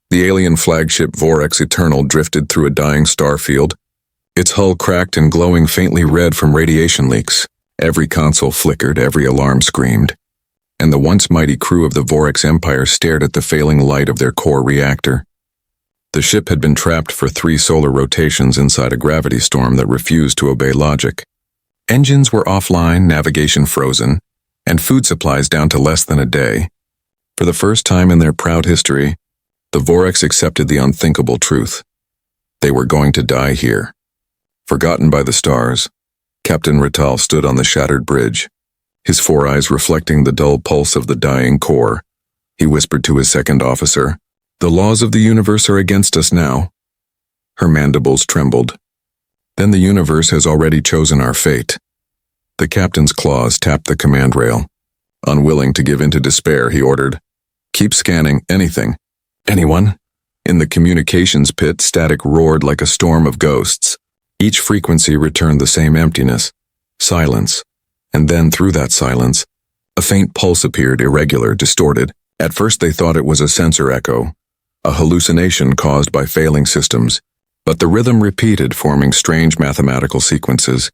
The alien flagship Vorex Eternal drifted through a dying star field, its hull cracked and glowing faintly red from radiation leaks. Every console flickered, every alarm screamed, and the once mighty crew of the Vorex Empire stared at the failing light of their core reactor. The ship had been trapped for 3 solar rotations inside a gravity storm that refused to obey logic. Engines were offline, navigation frozen, and food supplies down to less than a day. For the first time in their proud history, the Vorex accepted the unthinkable truth. They were going to die here. Forgotten by the stars, Captain Rital stood on the shattered bridge, his 4 eyes reflecting the dull pulse of the dying core. He whispered to his second officer, "The laws of the universe are against us now." Her mandibles trembled. "Then the universe has already chosen our fate." The captain's claws tapped the command rail. Unwilling to give in to despair, he ordered, "Keep scanning, anything. Anyone?" In the communications pit, static roared like a storm of ghosts. Each frequency returned the same emptiness, silence, and then through that silence, a faint pulse appeared, irregular, distorted. At first they thought it was a sensor echo, a hallucination caused by failing systems, but the rhythm repeated, forming strange mathematical sequences.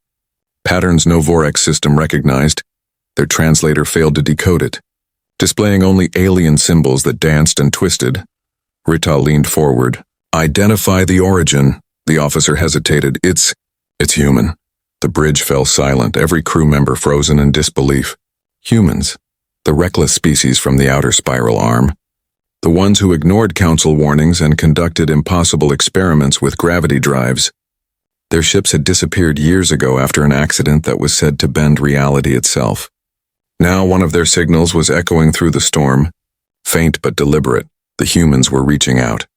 Patterns no Vorex system recognized. Their translator failed to decode it, displaying only alien symbols that danced and twisted. Rital leaned forward. "Identify the origin." The officer hesitated. It's human." The bridge fell silent, every crew member frozen in disbelief. Humans, the reckless species from the outer spiral arm. The ones who ignored council warnings and conducted impossible experiments with gravity drives. Their ships had disappeared years ago after an accident that was said to bend reality itself. Now one of their signals was echoing through the storm, faint but deliberate. The humans were reaching out,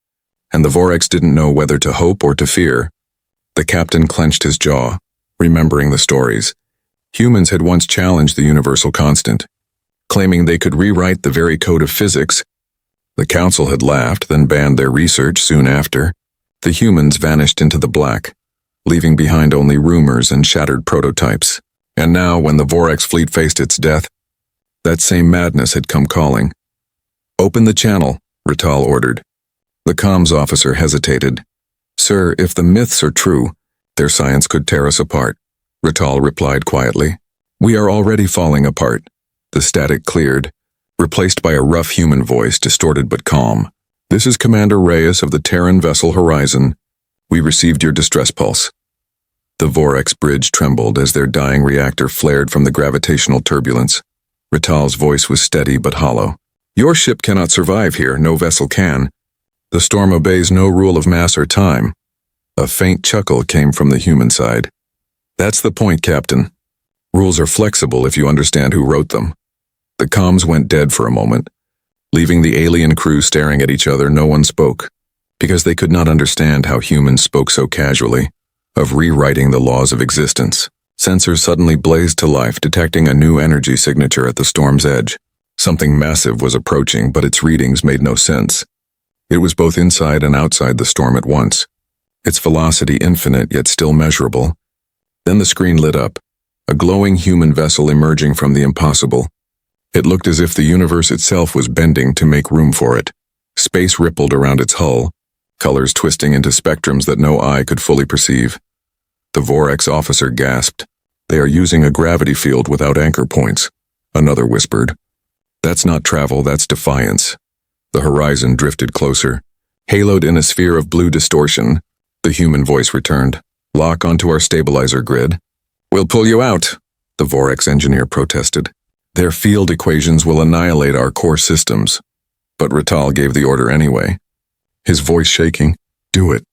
and the Vorex didn't know whether to hope or to fear. The captain clenched his jaw, remembering the stories. Humans had once challenged the universal constant, claiming they could rewrite the very code of physics. The council had laughed, then banned their research soon after. The humans vanished into the black, leaving behind only rumors and shattered prototypes. And now, when the Vorex fleet faced its death, that same madness had come calling. "Open the channel," Rital ordered. The comms officer hesitated. "Sir, if the myths are true, their science could tear us apart," Rital replied quietly. "We are already falling apart." The static cleared, replaced by a rough human voice, distorted but calm. "This is Commander Reyes of the Terran vessel Horizon. We received your distress pulse." The Vorex bridge trembled as their dying reactor flared from the gravitational turbulence. Rital's voice was steady but hollow. "Your ship cannot survive here, no vessel can. The storm obeys no rule of mass or time." A faint chuckle came from the human side. "That's the point, Captain. Rules are flexible if you understand who wrote them." The comms went dead for a moment. Leaving the alien crew staring at each other, no one spoke, because they could not understand how humans spoke so casually, of rewriting the laws of existence. Sensors suddenly blazed to life, detecting a new energy signature at the storm's edge. Something massive was approaching, but its readings made no sense. It was both inside and outside the storm at once, its velocity infinite yet still measurable. Then the screen lit up, a glowing human vessel emerging from the impossible. It looked as if the universe itself was bending to make room for it. Space rippled around its hull, colors twisting into spectrums that no eye could fully perceive. The Vorex officer gasped. "They are using a gravity field without anchor points," another whispered. "That's not travel, that's defiance." The horizon drifted closer, haloed in a sphere of blue distortion. The human voice returned. "Lock onto our stabilizer grid." "We'll pull you out," the Vorex engineer protested. "Their field equations will annihilate our core systems." But Rital gave the order anyway, his voice shaking. "Do it.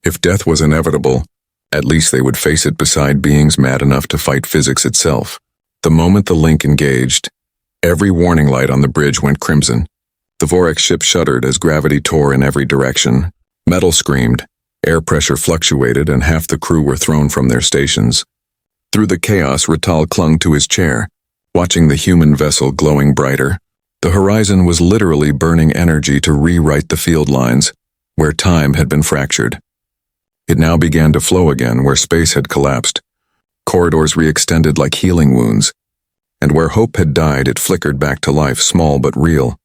If death was inevitable, at least they would face it beside beings mad enough to fight physics itself." The moment the link engaged, every warning light on the bridge went crimson. The Vorex ship shuddered as gravity tore in every direction. Metal screamed, air pressure fluctuated, and half the crew were thrown from their stations. Through the chaos, Rital clung to his chair, watching the human vessel glowing brighter. The horizon was literally burning energy to rewrite the field lines, where time had been fractured. It now began to flow again where space had collapsed. Corridors re-extended like healing wounds, and where hope had died, it flickered back to life, small but real.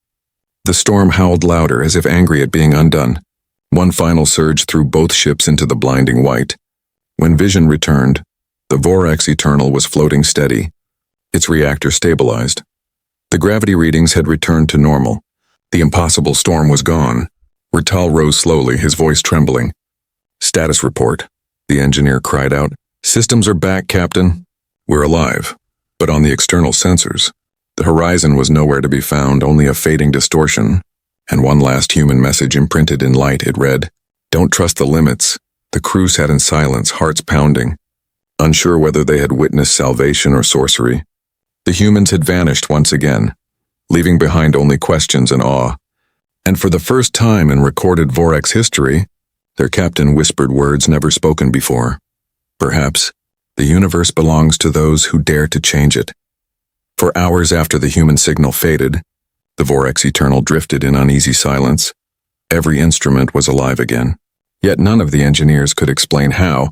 The storm howled louder, as if angry at being undone. One final surge threw both ships into the blinding white. When vision returned, the Vorax Eternal was floating steady. Its reactor stabilized. The gravity readings had returned to normal. The impossible storm was gone. Rital rose slowly, his voice trembling. "Status report," the engineer cried out. "Systems are back, Captain. We're alive." But on the external sensors, the horizon was nowhere to be found, only a fading distortion, and one last human message imprinted in light. It read, "Don't trust the limits." The crew sat in silence, hearts pounding, unsure whether they had witnessed salvation or sorcery. The humans had vanished once again, leaving behind only questions and awe. And for the first time in recorded Vorax history, their captain whispered words never spoken before. "Perhaps the universe belongs to those who dare to change it." For hours after the human signal faded, the Vorax Eternal drifted in uneasy silence. Every instrument was alive again. Yet none of the engineers could explain how.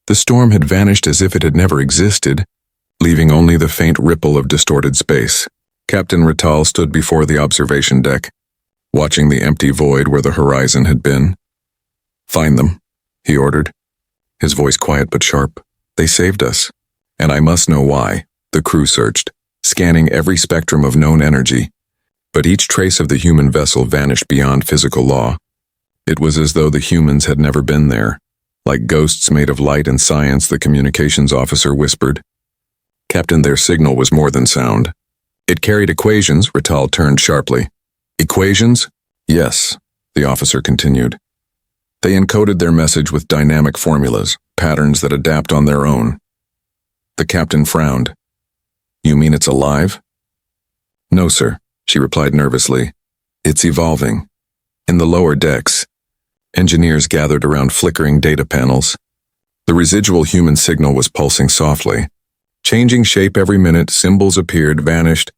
The storm had vanished as if it had never existed, leaving only the faint ripple of distorted space. Captain Rital stood before the observation deck, watching the empty void where the horizon had been. "Find them," he ordered, his voice quiet but sharp. "They saved us, and I must know why." The crew searched, scanning every spectrum of known energy, but each trace of the human vessel vanished beyond physical law. It was as though the humans had never been there. Like ghosts made of light and science, the communications officer whispered. "Captain, their signal was more than sound. It carried equations." Rital turned sharply. "Equations?" "Yes," the officer continued. "They encoded their message with dynamic formulas, patterns that adapt on their own." The captain frowned. "You mean it's alive?" "No, sir," she replied nervously. "It's evolving." In the lower decks, engineers gathered around flickering data panels. The residual human signal was pulsing softly. Changing shape every minute, symbols appeared, vanished,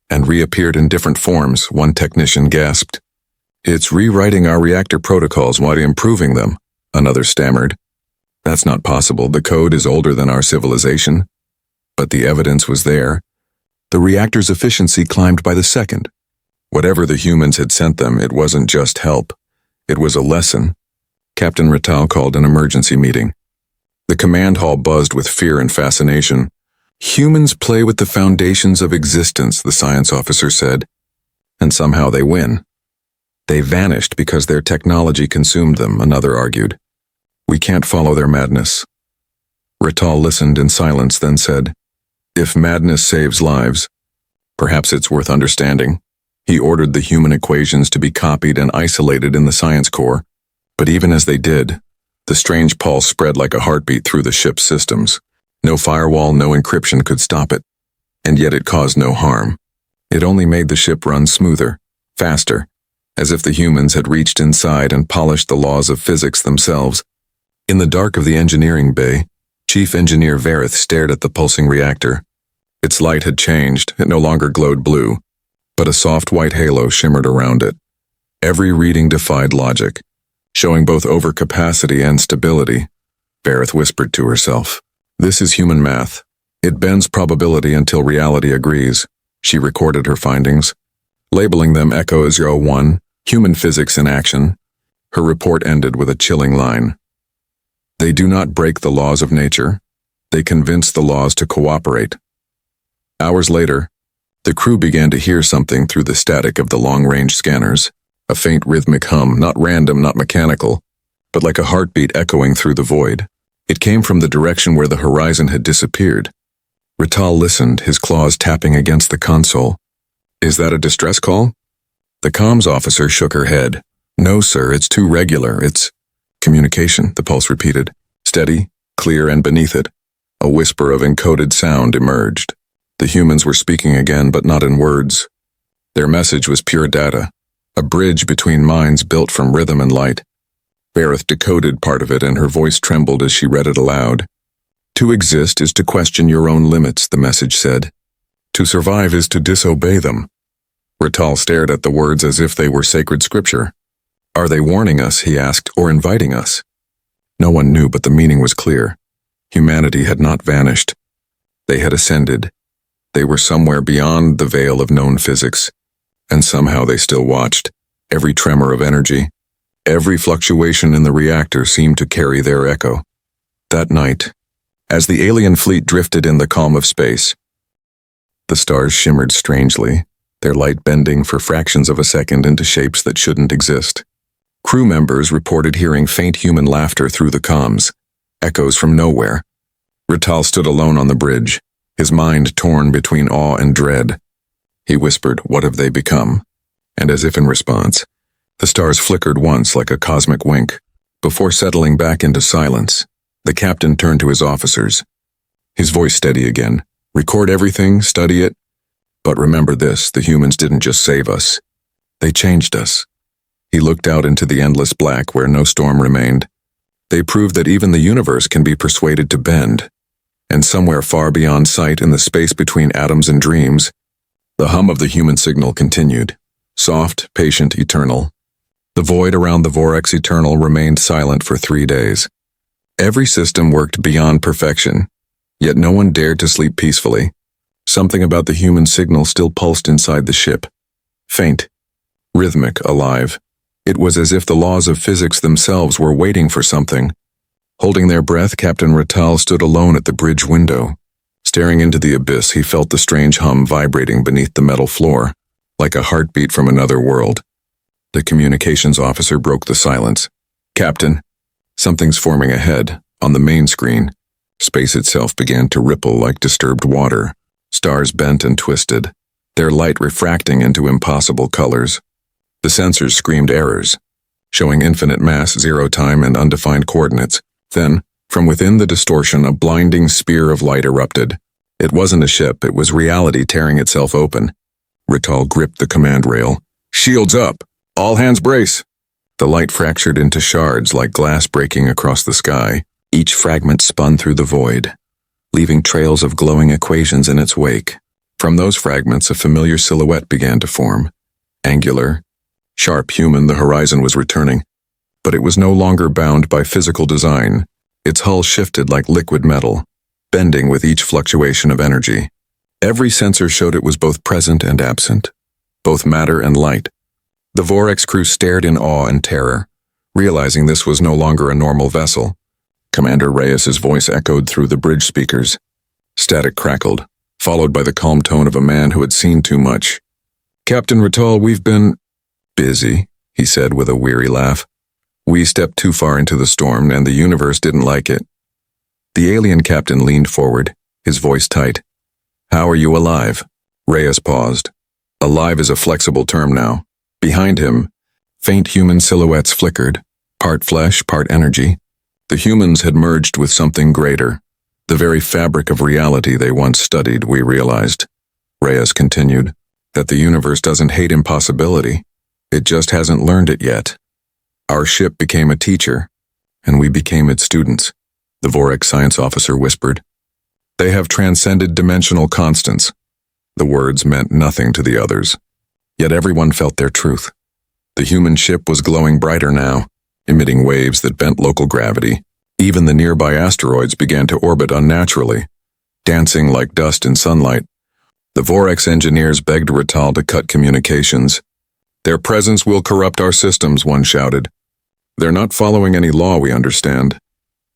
and reappeared in different forms. One technician gasped. "It's rewriting our reactor protocols while improving them," another stammered. "That's not possible. The code is older than our civilization." But the evidence was there. The reactor's efficiency climbed by the second. Whatever the humans had sent them, it wasn't just help. It was a lesson. Captain Rital called an emergency meeting. The command hall buzzed with fear and fascination. "Humans play with the foundations of existence," the science officer said, "and somehow they win." "They vanished because their technology consumed them," another argued. "We can't follow their madness." Rital listened in silence, then said, "If madness saves lives, perhaps it's worth understanding." He ordered the human equations to be copied and isolated in the science core, but even as they did, the strange pulse spread like a heartbeat through the ship's systems. No firewall, no encryption could stop it, and yet it caused no harm. It only made the ship run smoother, faster, as if the humans had reached inside and polished the laws of physics themselves. In the dark of the engineering bay, Chief Engineer Verith stared at the pulsing reactor. Its light had changed. It no longer glowed blue, but a soft white halo shimmered around it. Every reading defied logic, showing both overcapacity and stability. Verith whispered to herself, "This is human math. It bends probability until reality agrees." She recorded her findings, labeling them Echo 01, Human Physics in Action. Her report ended with a chilling line. "They do not break the laws of nature. They convince the laws to cooperate." Hours later, the crew began to hear something through the static of the long-range scanners, a faint rhythmic hum, not random, not mechanical, but like a heartbeat echoing through the void. It came from the direction where the horizon had disappeared. Rital listened, his claws tapping against the console. "Is that a distress call?" The comms officer shook her head. "No, sir, it's too regular. It's communication," the pulse repeated, steady, clear, and beneath it, a whisper of encoded sound emerged. The humans were speaking again, but not in words. Their message was pure data, a bridge between minds built from rhythm and light. Verith decoded part of it, and her voice trembled as she read it aloud. "To exist is to question your own limits," the message said. "To survive is to disobey them." Rital stared at the words as if they were sacred scripture. "Are they warning us," he asked, "or inviting us?" No one knew, but the meaning was clear. Humanity had not vanished. They had ascended. They were somewhere beyond the veil of known physics, And somehow they still watched. Every tremor of energy, every fluctuation in the reactor seemed to carry their echo. That night, as the alien fleet drifted in the calm of space, the stars shimmered strangely, their light bending for fractions of a second into shapes that shouldn't exist. Crew members reported hearing faint human laughter through the comms, echoes from nowhere. Rital stood alone on the bridge, his mind torn between awe and dread. He whispered, "What have they become?" And as if in response, the stars flickered once like a cosmic wink. Before settling back into silence, the captain turned to his officers. His voice steady again. "Record everything, study it. But remember this, the humans didn't just save us. They changed us." He looked out into the endless black where no storm remained. They proved that even the universe can be persuaded to bend. And somewhere far beyond sight in the space between atoms and dreams, the hum of the human signal continued. Soft, patient, eternal. The void around the Vorex Eternal remained silent for 3 days. Every system worked beyond perfection, yet no one dared to sleep peacefully. Something about the human signal still pulsed inside the ship. Faint, rhythmic, alive. It was as if the laws of physics themselves were waiting for something. Holding their breath, Captain Rital stood alone at the bridge window. Staring into the abyss, he felt the strange hum vibrating beneath the metal floor, like a heartbeat from another world. The communications officer broke the silence. "Captain, something's forming ahead, on the main screen." Space itself began to ripple like disturbed water. Stars bent and twisted, their light refracting into impossible colors. The sensors screamed errors, showing infinite mass, zero time, and undefined coordinates. Then, from within the distortion, a blinding spear of light erupted. It wasn't a ship, it was reality tearing itself open. Rital gripped the command rail. "Shields up! All hands brace!" The light fractured into shards like glass breaking across the sky. Each fragment spun through the void, leaving trails of glowing equations in its wake. From those fragments, a familiar silhouette began to form. Angular, sharp, human, the horizon was returning. But it was no longer bound by physical design. Its hull shifted like liquid metal, bending with each fluctuation of energy. Every sensor showed it was both present and absent, both matter and light. The Vorex crew stared in awe and terror, realizing this was no longer a normal vessel. Commander Reyes's voice echoed through the bridge speakers. Static crackled, followed by the calm tone of a man who had seen too much. "Captain Rital, we've been busy," he said with a weary laugh. "We stepped too far into the storm, and the universe didn't like it." The alien captain leaned forward, his voice tight. "How are you alive?" Reyes paused. Alive is a flexible term now. Behind him, faint human silhouettes flickered, part flesh, part energy. The humans had merged with something greater. The very fabric of reality they once studied, we realized. Reyes continued, that the universe doesn't hate impossibility. It just hasn't learned it yet. Our ship became a teacher, and we became its students, the Vorex science officer whispered. They have transcended dimensional constants. The words meant nothing to the others, yet everyone felt their truth. The human ship was glowing brighter now, emitting waves that bent local gravity. Even the nearby asteroids began to orbit unnaturally, dancing like dust in sunlight. The Vorex engineers begged Rital to cut communications. Their presence will corrupt our systems, one shouted. They're not following any law, we understand.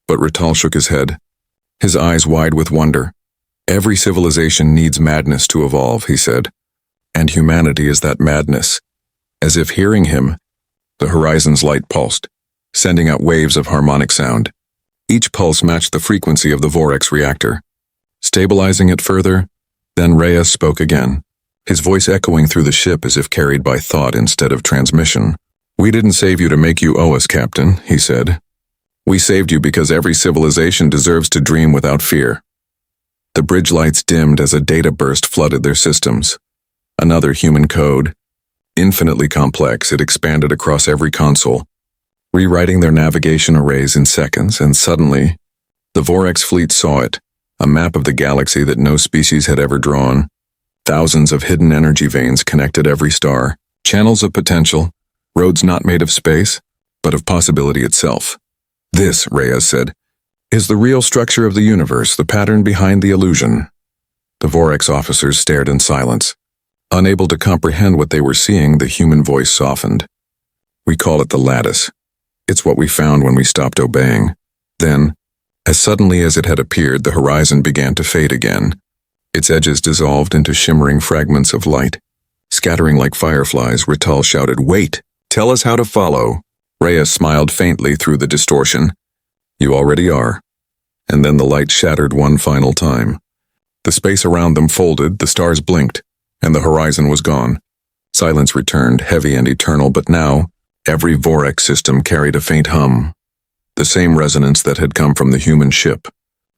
But Rital shook his head, his eyes wide with wonder. Every civilization needs madness to evolve, he said. And humanity is that madness. As if hearing him, the horizon's light pulsed, sending out waves of harmonic sound. Each pulse matched the frequency of the Vorex reactor. Stabilizing it further, then Reyes spoke again, his voice echoing through the ship as if carried by thought instead of transmission. We didn't save you to make you owe us, Captain, he said. We saved you because every civilization deserves to dream without fear. The bridge lights dimmed as a data burst flooded their systems. Another human code. Infinitely complex, it expanded across every console, rewriting their navigation arrays in seconds, and suddenly, the Vorex fleet saw it, a map of the galaxy that no species had ever drawn. Thousands of hidden energy veins connected every star, channels of potential, roads not made of space, but of possibility itself. This, Reyes said, is the real structure of the universe, the pattern behind the illusion. The Vorex officers stared in silence. Unable to comprehend what they were seeing, the human voice softened. We call it the lattice. It's what we found when we stopped obeying. Then, as suddenly as it had appeared, the horizon began to fade again. Its edges dissolved into shimmering fragments of light. Scattering like fireflies, Rital shouted, "Wait! Tell us how to follow." Reyes smiled faintly through the distortion. "You already are." And then the light shattered one final time. The space around them folded, the stars blinked, and the horizon was gone. Silence returned, heavy and eternal, but now, every Vorex system carried a faint hum. The same resonance that had come from the human ship.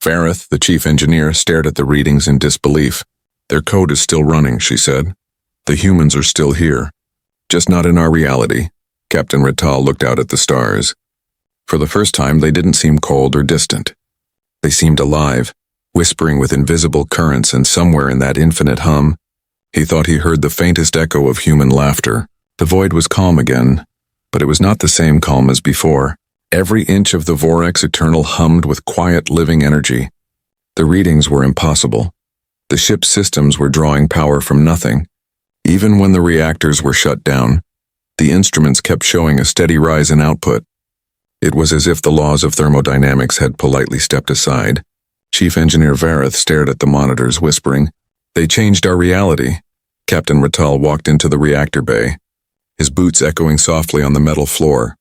Vareth, the chief engineer, stared at the readings in disbelief. "Their code is still running," she said. "The humans are still here. Just not in our reality." Captain Rital looked out at the stars. For the first time, they didn't seem cold or distant. They seemed alive, whispering with invisible currents, and somewhere in that infinite hum, he thought he heard the faintest echo of human laughter. The void was calm again, but it was not the same calm as before. Every inch of the Vorex Eternal hummed with quiet, living energy. The readings were impossible. The ship's systems were drawing power from nothing. Even when the reactors were shut down, the instruments kept showing a steady rise in output. It was as if the laws of thermodynamics had politely stepped aside. Chief Engineer Vareth stared at the monitors, whispering, "They changed our reality." Captain Rital walked into the reactor bay, his boots echoing softly on the metal floor.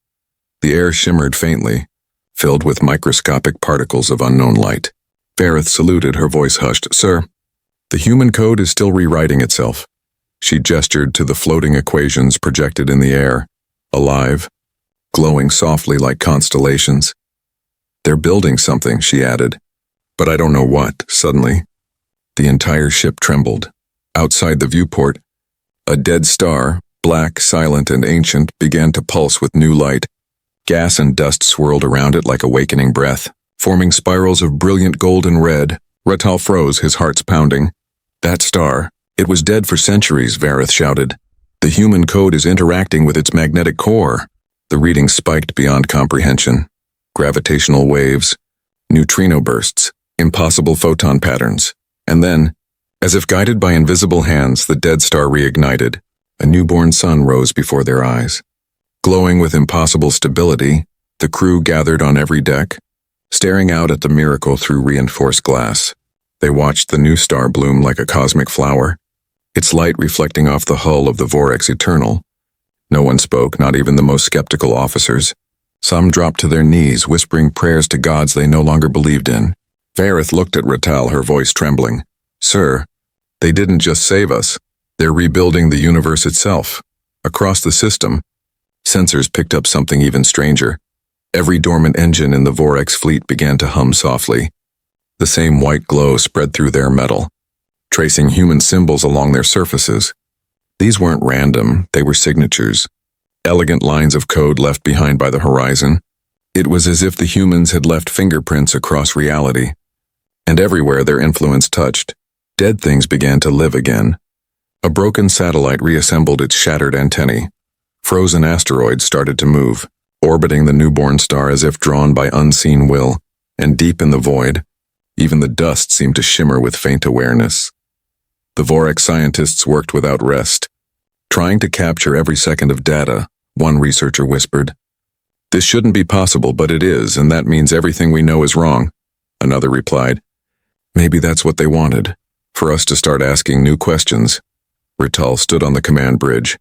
The air shimmered faintly, filled with microscopic particles of unknown light. Vareth saluted, her voice hushed. "Sir, the human code is still rewriting itself." She gestured to the floating equations projected in the air, alive, glowing softly like constellations. "They're building something," she added, "but I don't know what." Suddenly, the entire ship trembled. Outside the viewport, a dead star, black, silent, and ancient, began to pulse with new light. Gas and dust swirled around it like awakening breath, forming spirals of brilliant golden red. Rital froze, his heart's pounding. "That star, it was dead for centuries," Vareth shouted. "The human code is interacting with its magnetic core." The readings spiked beyond comprehension. Gravitational waves, neutrino bursts, impossible photon patterns. And then, as if guided by invisible hands, the dead star reignited. A newborn sun rose before their eyes. Glowing with impossible stability, the crew gathered on every deck, staring out at the miracle through reinforced glass. They watched the new star bloom like a cosmic flower, its light reflecting off the hull of the Vorex Eternal. No one spoke, not even the most skeptical officers. Some dropped to their knees, whispering prayers to gods they no longer believed in. Vareth looked at Rital, her voice trembling. "Sir, they didn't just save us. They're rebuilding the universe itself. Across the system, sensors picked up something even stranger. Every dormant engine in the Vorex fleet began to hum softly. The same white glow spread through their metal, tracing human symbols along their surfaces. These weren't random, they were signatures. Elegant lines of code left behind by the horizon. It was as if the humans had left fingerprints across reality. And everywhere their influence touched, dead things began to live again. A broken satellite reassembled its shattered antennae. Frozen asteroids started to move, orbiting the newborn star as if drawn by unseen will. And deep in the void, even the dust seemed to shimmer with faint awareness. The Vorex scientists worked without rest, trying to capture every second of data, one researcher whispered. "This shouldn't be possible, but it is, and that means everything we know is wrong," another replied. "Maybe that's what they wanted, for us to start asking new questions." Rital stood on the command bridge,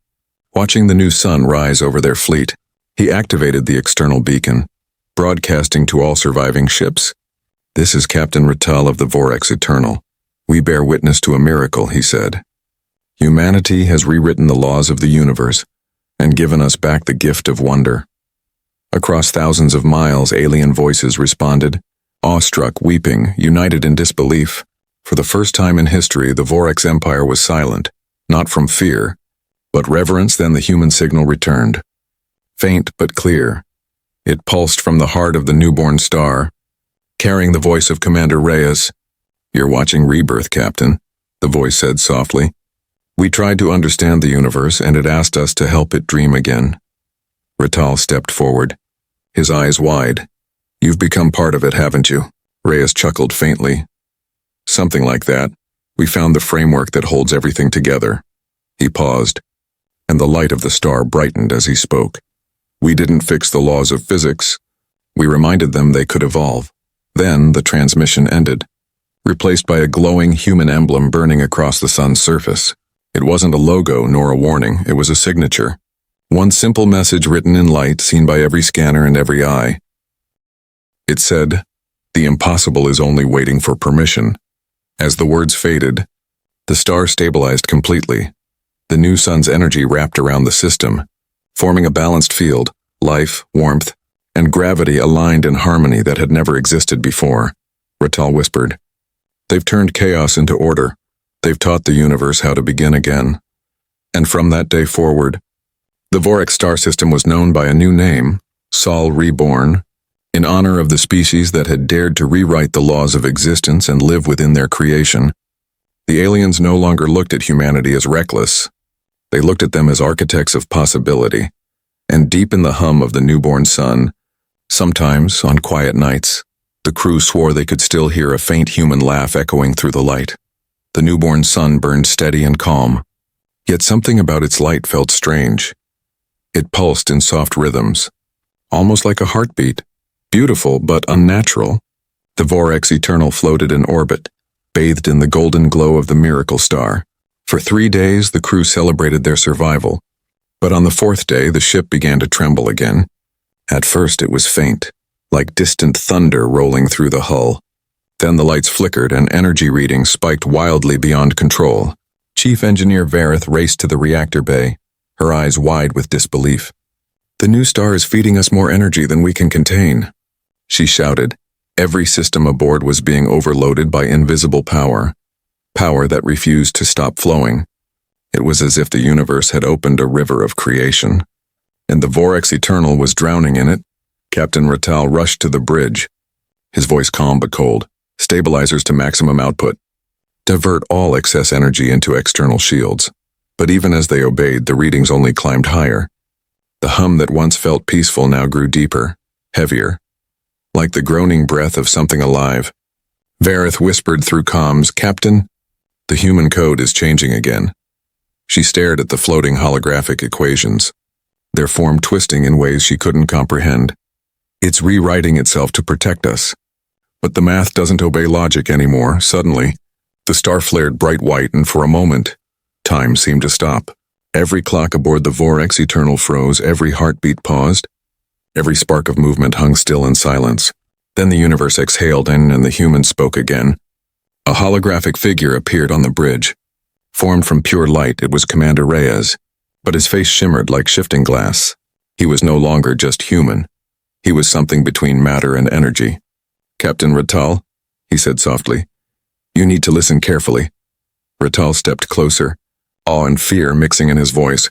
watching the new sun rise over their fleet. He activated the external beacon, broadcasting to all surviving ships. "This is Captain Rital of the Vorex Eternal. We bear witness to a miracle," he said. "Humanity has rewritten the laws of the universe and given us back the gift of wonder." Across thousands of miles, alien voices responded, awestruck, weeping, united in disbelief. For the first time in history, the Vorex Empire was silent, not from fear, but reverence. Then the human signal returned. Faint but clear, it pulsed from the heart of the newborn star, carrying the voice of Commander Reyes. "You're watching rebirth, Captain," the voice said softly. "We tried to understand the universe, and it asked us to help it dream again." Rital stepped forward, his eyes wide. "You've become part of it, haven't you?" Reyes chuckled faintly. "Something like that. We found the framework that holds everything together." He paused, and the light of the star brightened as he spoke. We didn't fix the laws of physics. We reminded them they could evolve. Then the transmission ended, replaced by a glowing human emblem burning across the sun's surface. It wasn't a logo nor a warning, it was a signature. One simple message written in light, seen by every scanner and every eye. It said, "The impossible is only waiting for permission." As the words faded, the star stabilized completely. The new sun's energy wrapped around the system, forming a balanced field, life, warmth, and gravity aligned in harmony that had never existed before. Ratal whispered, "They've turned chaos into order. They've taught the universe how to begin again." And from that day forward, the Vorex star system was known by a new name, Sol Reborn, in honor of the species that had dared to rewrite the laws of existence and live within their creation. The aliens no longer looked at humanity as reckless. They looked at them as architects of possibility. And deep in the hum of the newborn sun, sometimes, on quiet nights, the crew swore they could still hear a faint human laugh echoing through the light. The newborn sun burned steady and calm, yet something about its light felt strange. It pulsed in soft rhythms, almost like a heartbeat, beautiful but unnatural. The Vorex Eternal floated in orbit, bathed in the golden glow of the miracle star. For 3 days, the crew celebrated their survival. But on the 4th day, the ship began to tremble again. At first, it was faint, like distant thunder rolling through the hull. Then the lights flickered and energy readings spiked wildly beyond control. Chief Engineer Vareth raced to the reactor bay, her eyes wide with disbelief. "The new star is feeding us more energy than we can contain," she shouted. Every system aboard was being overloaded by invisible power that refused to stop flowing. It was as if the universe had opened a river of creation, and the Vorex Eternal was drowning in it. Captain Ratal rushed to the bridge, his voice calm but cold. "Stabilizers to maximum output. Divert all excess energy into external shields." But even as they obeyed, the readings only climbed higher. The hum that once felt peaceful now grew deeper, heavier, like the groaning breath of something alive. Vareth whispered through comms, "Captain, the human code is changing again." She stared at the floating holographic equations, their form twisting in ways she couldn't comprehend. "It's rewriting itself to protect us. But the math doesn't obey logic anymore." Suddenly, the star flared bright white, and for a moment, time seemed to stop. Every clock aboard the Vorex Eternal froze, every heartbeat paused, every spark of movement hung still in silence. Then the universe exhaled and the humans spoke again. A holographic figure appeared on the bridge. Formed from pure light, it was Commander Reyes, but his face shimmered like shifting glass. He was no longer just human. He was something between matter and energy. "Captain Ratal," he said softly, "you need to listen carefully." Ratal stepped closer, awe and fear mixing in his voice.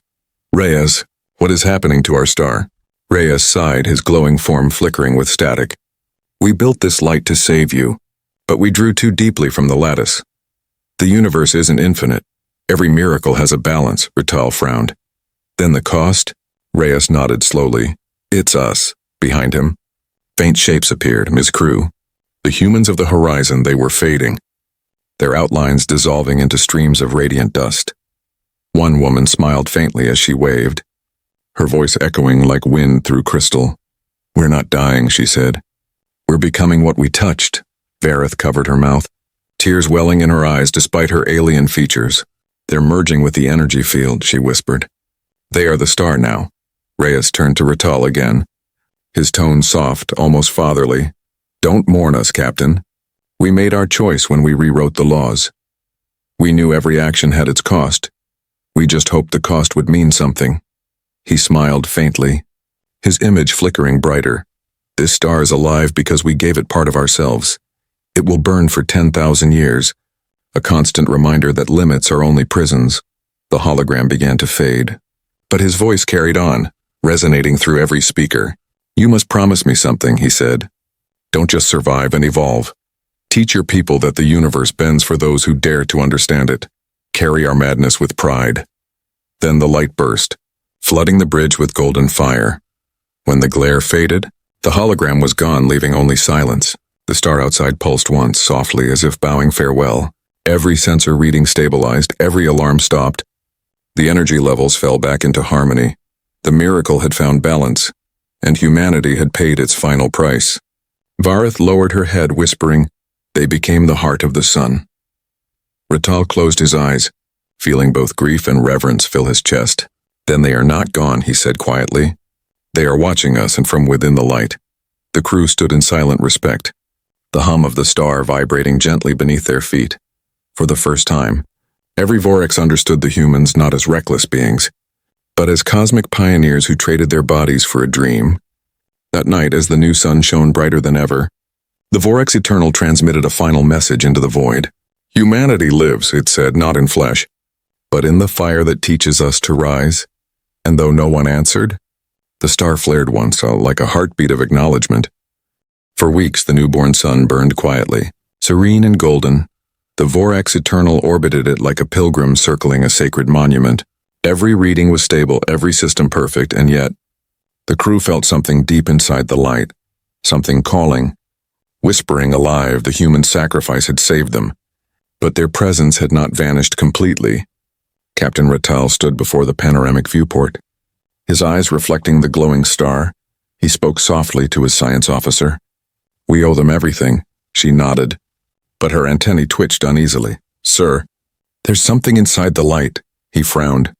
"Reyes, what is happening to our star?" Reyes sighed, his glowing form flickering with static. "We built this light to save you, but we drew too deeply from the lattice. The universe isn't infinite. Every miracle has a balance," Ratal frowned. "Then the cost?" Reyes nodded slowly. "It's us." Behind him, faint shapes appeared, his crew. The humans of the horizon, they were fading, their outlines dissolving into streams of radiant dust. One woman smiled faintly as she waved, her voice echoing like wind through crystal. "We're not dying," she said. "We're becoming what we touched." Vareth covered her mouth, tears welling in her eyes despite her alien features. "They're merging with the energy field," she whispered. "They are the star now." Reyes turned to Ratal again, his tone soft, almost fatherly. "Don't mourn us, Captain. We made our choice when we rewrote the laws. We knew every action had its cost. We just hoped the cost would mean something." He smiled faintly, his image flickering brighter. "This star is alive because we gave it part of ourselves. It will burn for 10,000 years, a constant reminder that limits are only prisons." The hologram began to fade, but his voice carried on, resonating through every speaker. "You must promise me something," he said. "Don't just survive and evolve. Teach your people that the universe bends for those who dare to understand it. Carry our madness with pride." Then the light burst, flooding the bridge with golden fire. When the glare faded, the hologram was gone, leaving only silence. The star outside pulsed once, softly, as if bowing farewell. Every sensor reading stabilized, every alarm stopped. The energy levels fell back into harmony. The miracle had found balance, and humanity had paid its final price. Vareth lowered her head, whispering, "They became the heart of the sun." Rital closed his eyes, feeling both grief and reverence fill his chest. "Then they are not gone," he said quietly. "They are watching us, and from within the light." The crew stood in silent respect, the hum of the star vibrating gently beneath their feet. For the first time, every Vorax understood the humans not as reckless beings, but as cosmic pioneers who traded their bodies for a dream. That night, as the new sun shone brighter than ever, the Vorax Eternal transmitted a final message into the void. "Humanity lives," it said, "not in flesh, but in the fire that teaches us to rise." And though no one answered, the star flared once, like a heartbeat of acknowledgement. For weeks, the newborn sun burned quietly, serene and golden. The Vorax Eternal orbited it like a pilgrim circling a sacred monument. Every reading was stable, every system perfect, and yet, the crew felt something deep inside the light, something calling, whispering alive. The human sacrifice had saved them, but their presence had not vanished completely. Captain Rital stood before the panoramic viewport, his eyes reflecting the glowing star. He spoke softly to his science officer. "We owe them everything," she nodded, but her antennae twitched uneasily. "Sir, there's something inside the light," he frowned.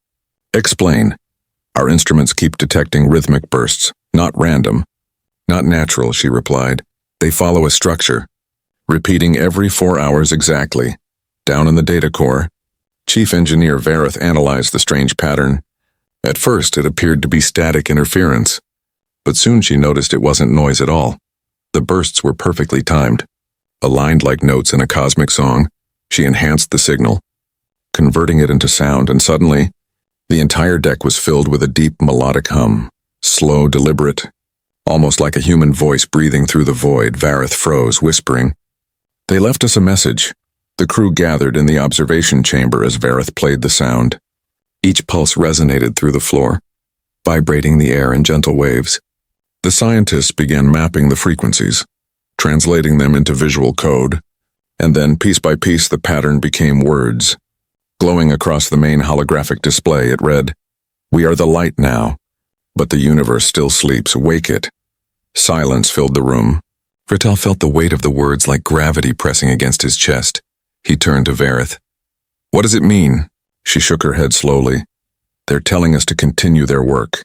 "Explain." "Our instruments keep detecting rhythmic bursts, not random, not natural," she replied. "They follow a structure, repeating every 4 hours exactly. Down in the data core, Chief Engineer Vareth analyzed the strange pattern. At first, it appeared to be static interference, but soon she noticed it wasn't noise at all. The bursts were perfectly timed, aligned like notes in a cosmic song. She enhanced the signal, converting it into sound, and suddenly, the entire deck was filled with a deep melodic hum, slow, deliberate, almost like a human voice breathing through the void. Vareth froze, whispering, "They left us a message." The crew gathered in the observation chamber as Vareth played the sound. Each pulse resonated through the floor, vibrating the air in gentle waves. The scientists began mapping the frequencies, translating them into visual code, and then, piece by piece, the pattern became words. Glowing across the main holographic display, it read, "We are the light now, but the universe still sleeps. Wake it." Silence filled the room. Rital felt the weight of the words like gravity pressing against his chest. He turned to Vareth. "What does it mean?" She shook her head slowly. "They're telling us to continue their work.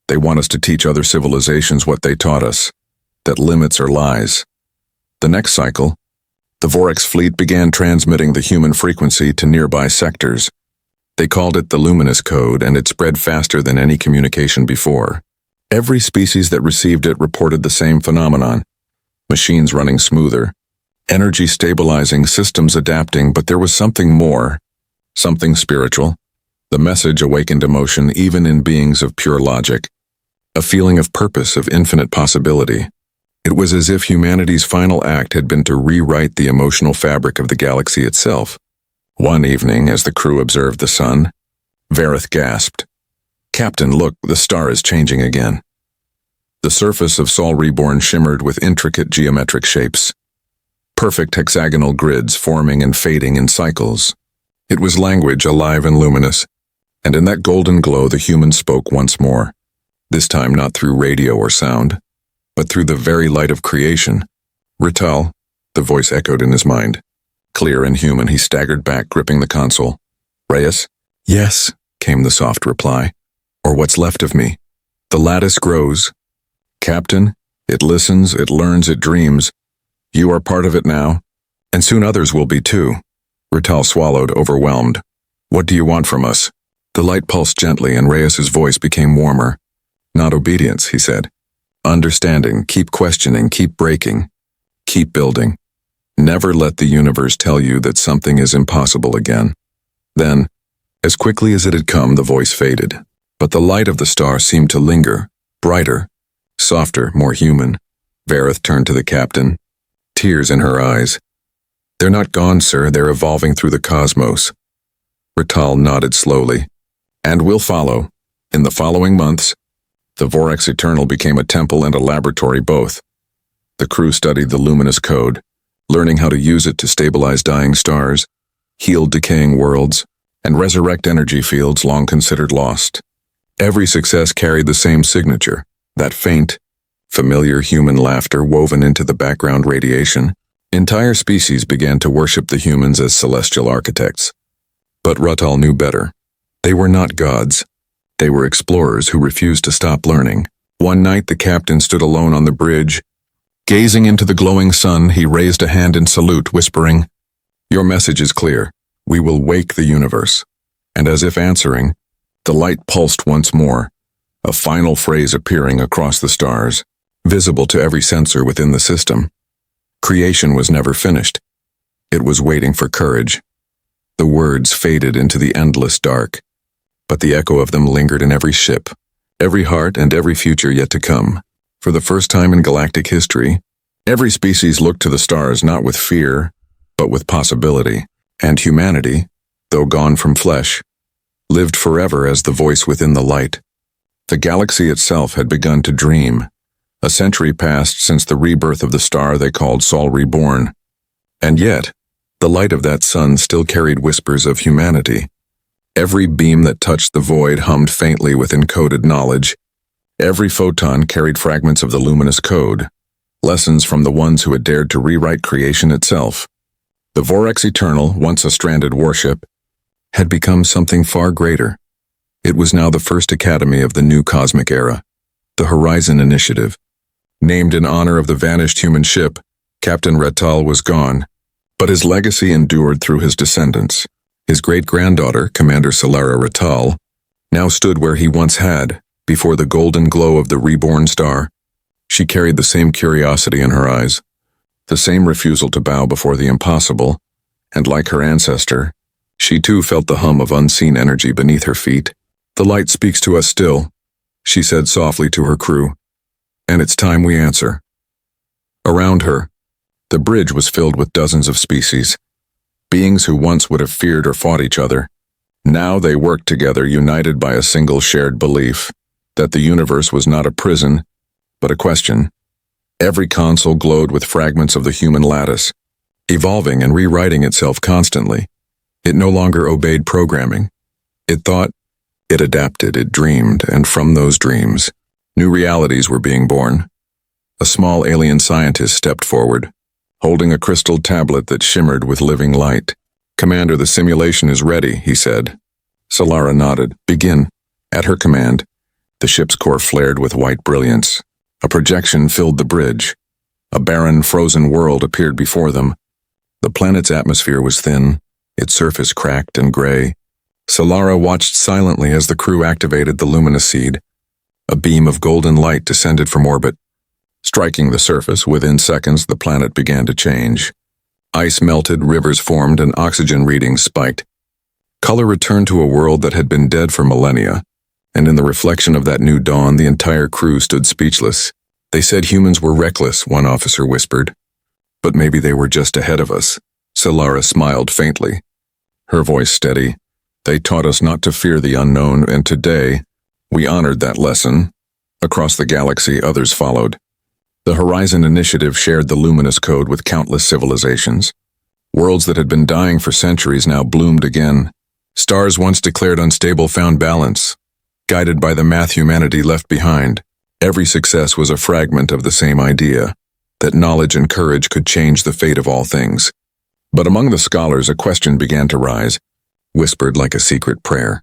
They want us to teach other civilizations what they taught us, that limits are lies." The next cycle, the Vorax fleet began transmitting the human frequency to nearby sectors. They called it the luminous code, and it spread faster than any communication before. Every species that received it reported the same phenomenon: machines running smoother, energy stabilizing, systems adapting, but there was something more, something spiritual. The message awakened emotion even in beings of pure logic, a feeling of purpose, of infinite possibility. It was as if humanity's final act had been to rewrite the emotional fabric of the galaxy itself. One evening, as the crew observed the sun, Vareth gasped, "Captain, look, the star is changing again." The surface of Sol Reborn shimmered with intricate geometric shapes, perfect hexagonal grids forming and fading in cycles. It was language, alive and luminous, and in that golden glow the human spoke once more, this time not through radio or sound, but through the very light of creation. "Rital," the voice echoed in his mind. Clear and human, he staggered back, gripping the console. "Reyes?" "Yes," came the soft reply. "Or what's left of me. The lattice grows. Captain, it listens, it learns, it dreams. You are part of it now, and soon others will be too." Rital swallowed, overwhelmed. "What do you want from us?" The light pulsed gently, and Reyes's voice became warmer. "Not obedience," he said. "Understanding, keep questioning, keep breaking, keep building. Never let the universe tell you that something is impossible again." Then, as quickly as it had come, the voice faded, but the light of the star seemed to linger, brighter, softer, more human. Vareth turned to the captain, tears in her eyes. "They're not gone, sir. They're evolving through the cosmos." Rital nodded slowly. "And we'll follow. In the following months, the Vorax Eternal became a temple and a laboratory both. The crew studied the luminous code, learning how to use it to stabilize dying stars, heal decaying worlds, and resurrect energy fields long considered lost. Every success carried the same signature, that faint, familiar human laughter woven into the background radiation. Entire species began to worship the humans as celestial architects. But Rutal knew better. They were not gods. They were explorers who refused to stop learning. One night the captain stood alone on the bridge. Gazing into the glowing sun, he raised a hand in salute, whispering, "Your message is clear. We will wake the universe." And as if answering, the light pulsed once more, a final phrase appearing across the stars, visible to every sensor within the system. Creation was never finished. It was waiting for courage. The words faded into the endless dark, but the echo of them lingered in every ship, every heart, and every future yet to come. For the first time in galactic history, every species looked to the stars not with fear, but with possibility, and humanity, though gone from flesh, lived forever as the voice within the light. The galaxy itself had begun to dream. A century passed since the rebirth of the star they called Sol Reborn. And yet, the light of that sun still carried whispers of humanity. Every beam that touched the void hummed faintly with encoded knowledge. Every photon carried fragments of the luminous code, lessons from the ones who had dared to rewrite creation itself. The Vorex Eternal, once a stranded warship, had become something far greater. It was now the first academy of the new cosmic era, the Horizon Initiative. Named in honor of the vanished human ship, Captain Rutal was gone, but his legacy endured through his descendants. His great-granddaughter, Commander Solara Rutal, now stood where he once had, before the golden glow of the reborn star. She carried the same curiosity in her eyes, the same refusal to bow before the impossible, and like her ancestor, she too felt the hum of unseen energy beneath her feet. "The light speaks to us still," she said softly to her crew, "and it's time we answer." Around her, the bridge was filled with dozens of species, beings who once would have feared or fought each other. Now they worked together, united by a single shared belief, that the universe was not a prison, but a question. Every console glowed with fragments of the human lattice, evolving and rewriting itself constantly. It no longer obeyed programming. It thought, it adapted, it dreamed, and from those dreams, new realities were being born. A small alien scientist stepped forward, holding a crystal tablet that shimmered with living light. "Commander, the simulation is ready," he said. Solara nodded. "Begin." At her command, the ship's core flared with white brilliance. A projection filled the bridge. A barren, frozen world appeared before them. The planet's atmosphere was thin, its surface cracked and gray. Solara watched silently as the crew activated the luminous seed. A beam of golden light descended from orbit. Striking the surface, within seconds the planet began to change. Ice melted, rivers formed, and oxygen readings spiked. Color returned to a world that had been dead for millennia, and in the reflection of that new dawn the entire crew stood speechless. "They said humans were reckless," one officer whispered. "But maybe they were just ahead of us." Solara smiled faintly, her voice steady. "They taught us not to fear the unknown, and today, we honored that lesson." Across the galaxy, others followed. The Horizon Initiative shared the luminous code with countless civilizations. Worlds that had been dying for centuries now bloomed again. Stars once declared unstable found balance. Guided by the math humanity left behind, every success was a fragment of the same idea, that knowledge and courage could change the fate of all things. But among the scholars a question began to rise, whispered like a secret prayer.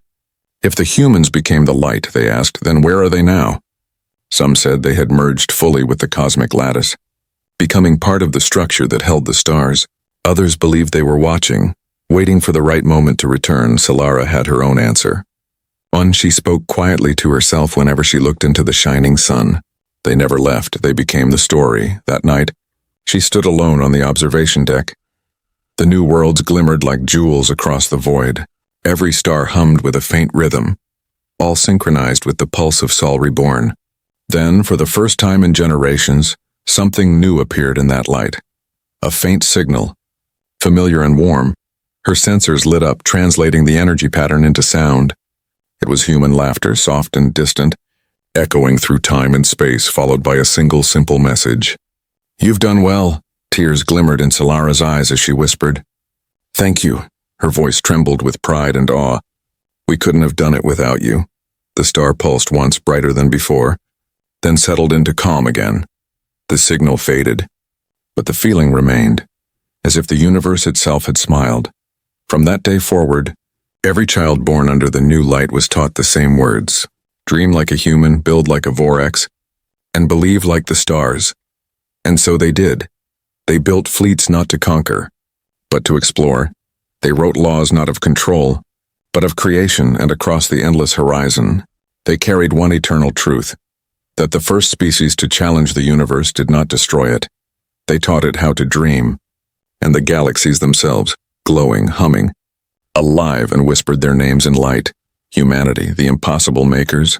If the humans became the light, they asked, then where are they now? Some said they had merged fully with the cosmic lattice, becoming part of the structure that held the stars. Others believed they were watching, waiting for the right moment to return. Solara had her own answer. One she spoke quietly to herself whenever she looked into the shining sun. They never left, they became the story. That night, she stood alone on the observation deck. The new worlds glimmered like jewels across the void. Every star hummed with a faint rhythm, all synchronized with the pulse of Sol Reborn. Then, for the first time in generations, something new appeared in that light. A faint signal, familiar and warm. Her sensors lit up, translating the energy pattern into sound. It was human laughter, soft and distant, echoing through time and space, followed by a single simple message. "You've done well." Tears glimmered in Solara's eyes as she whispered, "Thank you." Her voice trembled with pride and awe. "We couldn't have done it without you." The star pulsed once brighter than before, then settled into calm again. The signal faded, but the feeling remained, as if the universe itself had smiled. From that day forward, every child born under the new light was taught the same words: dream like a human, build like a vorax, and believe like the stars. And so they did. They built fleets not to conquer, but to explore. They wrote laws not of control, but of creation, and across the endless horizon, they carried one eternal truth: that the first species to challenge the universe did not destroy it. They taught it how to dream, and the galaxies themselves, glowing, humming, alive, and whispered their names in light. Humanity, the impossible makers,